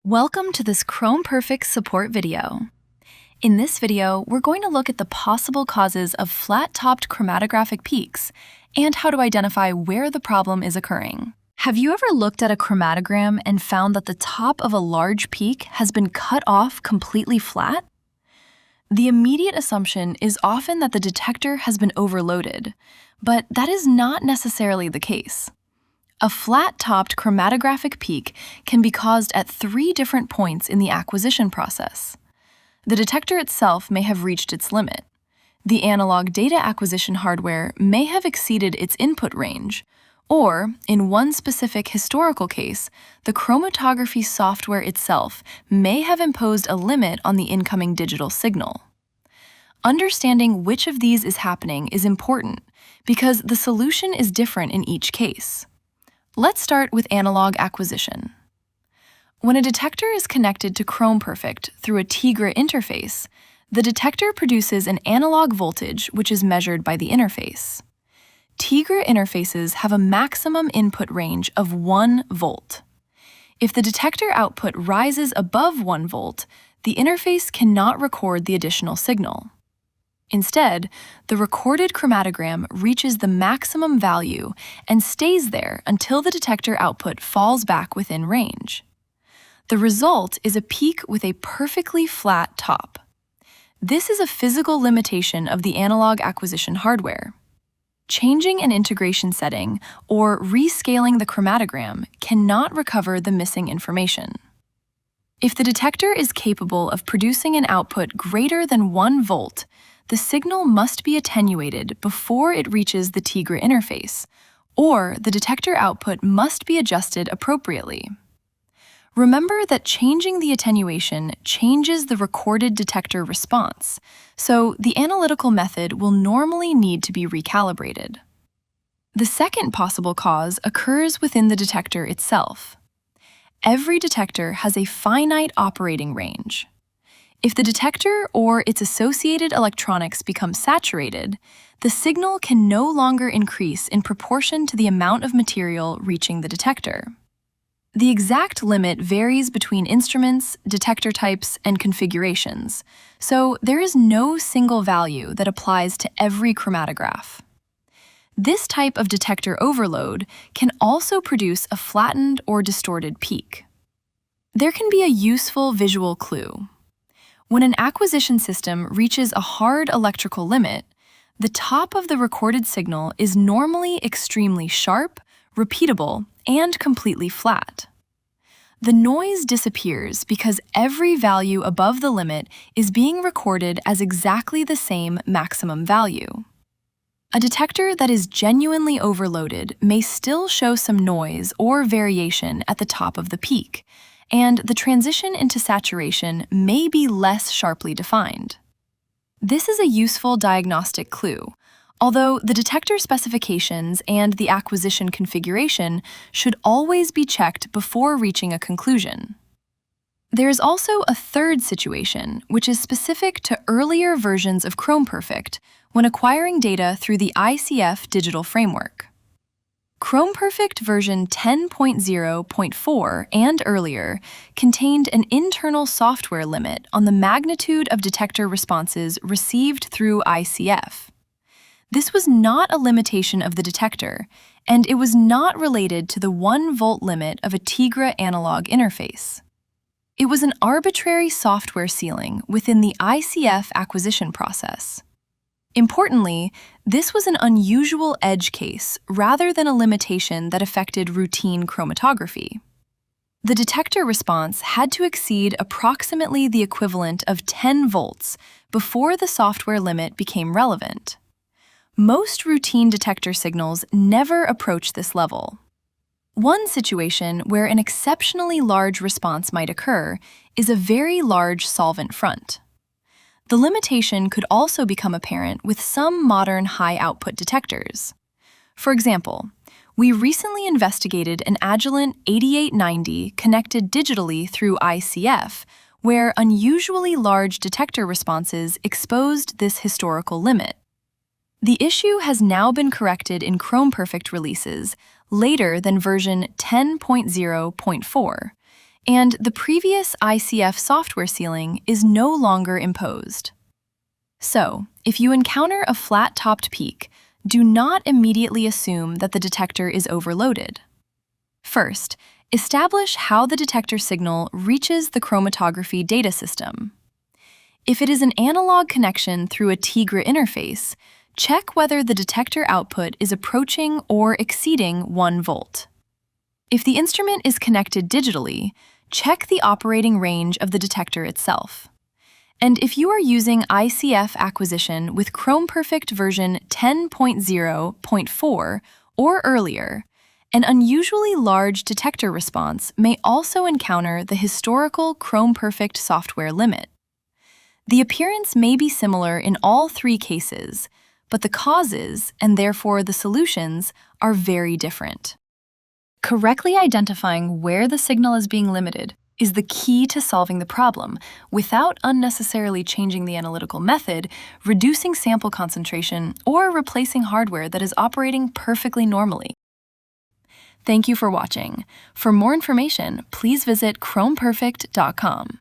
Welcome to this Chromperfect Support video. In this video, we're going to look at the possible causes of flat-topped chromatographic peaks and how to identify where the problem is occurring. Have you ever looked at a chromatogram and found that the top of a large peak has been cut off completely flat? The immediate assumption is often that the detector has been overloaded, but that is not necessarily the case. A flat-topped chromatographic peak can be caused at 3 different points in the acquisition process. The detector itself may have reached its limit. The analog data acquisition hardware may have exceeded its input range, or, in one specific historical case, the chromatography software itself may have imposed a limit on the incoming digital signal. Understanding which of these is happening is important because the solution is different in each case. Let's start with analog acquisition. When a detector is connected to Chromperfect through a Tigre interface, the detector produces an analog voltage which is measured by the interface. Tigre interfaces have a maximum input range of 1 volt. If the detector output rises above 1 volt, the interface cannot record the additional signal. Instead, the recorded chromatogram reaches the maximum value and stays there until the detector output falls back within range. The result is a peak with a perfectly flat top. This is a physical limitation of the analog acquisition hardware. Changing an integration setting or rescaling the chromatogram cannot recover the missing information. If the detector is capable of producing an output greater than 1 volt, the signal must be attenuated before it reaches the Tigre interface, or the detector output must be adjusted appropriately. Remember that changing the attenuation changes the recorded detector response, so the analytical method will normally need to be recalibrated. The second possible cause occurs within the detector itself. Every detector has a finite operating range. If the detector or its associated electronics become saturated, the signal can no longer increase in proportion to the amount of material reaching the detector. The exact limit varies between instruments, detector types, and configurations, so there is no single value that applies to every chromatograph. This type of detector overload can also produce a flattened or distorted peak. There can be a useful visual clue. When an acquisition system reaches a hard electrical limit, the top of the recorded signal is normally extremely sharp, repeatable, and completely flat. The noise disappears because every value above the limit is being recorded as exactly the same maximum value. A detector that is genuinely overloaded may still show some noise or variation at the top of the peak, and the transition into saturation may be less sharply defined. This is a useful diagnostic clue, although the detector specifications and the acquisition configuration should always be checked before reaching a conclusion. There is also a third situation, which is specific to earlier versions of Chromperfect when acquiring data through the ICF digital framework. Chromperfect version 10.0.4 and earlier contained an internal software limit on the magnitude of detector responses received through ICF. This was not a limitation of the detector, and it was not related to the 1 volt limit of a Tigre analog interface. It was an arbitrary software ceiling within the ICF acquisition process. Importantly, this was an unusual edge case rather than a limitation that affected routine chromatography. The detector response had to exceed approximately the equivalent of 10 volts before the software limit became relevant. Most routine detector signals never approach this level. One situation where an exceptionally large response might occur is a very large solvent front. The limitation could also become apparent with some modern high-output detectors. For example, we recently investigated an Agilent 8890 connected digitally through ICF, where unusually large detector responses exposed this historical limit. The issue has now been corrected in Chromperfect releases later than version 10.0.4, and the previous ICF software sealing is no longer imposed. So, if you encounter a flat-topped peak, do not immediately assume that the detector is overloaded. First, establish how the detector signal reaches the chromatography data system. If it is an analog connection through a Tigre interface, check whether the detector output is approaching or exceeding 1 volt. If the instrument is connected digitally, check the operating range of the detector itself. And if you are using ICF acquisition with Chromperfect version 10.0.4 or earlier, an unusually large detector response may also encounter the historical Chromperfect software limit. The appearance may be similar in all 3 cases, but the causes, and therefore the solutions, are very different. Correctly identifying where the signal is being limited is the key to solving the problem without unnecessarily changing the analytical method, reducing sample concentration, or replacing hardware that is operating perfectly normally. Thank you for watching. For more information, please visit Chromperfect.com.